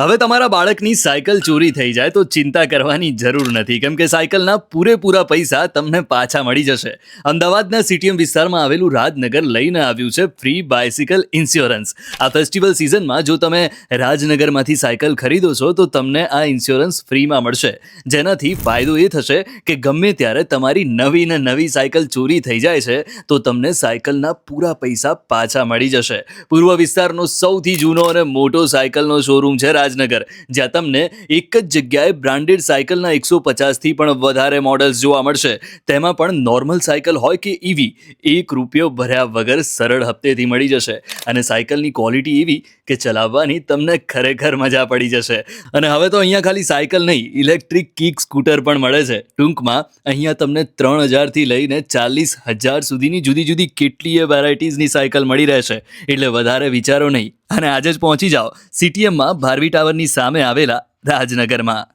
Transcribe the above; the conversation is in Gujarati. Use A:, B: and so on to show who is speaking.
A: હવે તમારા બાળકની સાયકલ ચોરી થઈ જાય તો ચિંતા કરવાની જરૂર નથી, કેમ કે સાયકલના પૂરેપૂરા પૈસા તમને પાછા મળી જશે. અમદાવાદના સીટીએમ વિસ્તારમાં આવેલું રાજનગર લઈને આવ્યું છે ફ્રી બાયસિકલ ઇન્સ્યોરન્સ. આ ફેસ્ટિવલ સિઝનમાં જો તમે રાજનગરમાંથી સાયકલ ખરીદો છો તો તમને આ ઇન્સ્યોરન્સ ફ્રીમાં મળશે, જેનાથી ફાયદો એ થશે કે ગમે ત્યારે તમારી નવી ને નવી સાયકલ ચોરી થઈ જાય છે તો તમને સાયકલના પૂરા પૈસા પાછા મળી જશે. પૂર્વ વિસ્તારનો સૌથી જૂનો અને મોટો સાયકલનો શોરૂમ છે રાજનગર, જ્યાં તમને એક જ જગ્યાએ બ્રાન્ડેડ સાયકલના 150થી પણ વધારે મોડલ્સ જોવા મળશે. તેમાં પણ નોર્મલ સાયકલ હોય કે ઈવી, ₹1 ભર્યા વગર સરળ હપ્તેથી મળી જશે. અને સાયકલની ક્વોલિટી એવી કે ચલાવવાની તમને ખરેખર મજા પડી જશે. અને હવે તો અહીંયા ખાલી સાયકલ નહીં, ઇલેક્ટ્રિક કિક સ્કૂટર પણ મળે છે. ટૂંકમાં અહીંયા તમને 3000થી લઈને 40000 સુધીની જુદી જુદી કેટલીય વેરાયટીઝની સાયકલ મળી રહેશે. એટલે વધારે વિચારો નહીં અને આજે જ પહોંચી જાઓ સીટીએમમાં ભારવી ટાવરની સામે આવેલા રાજનગરમાં.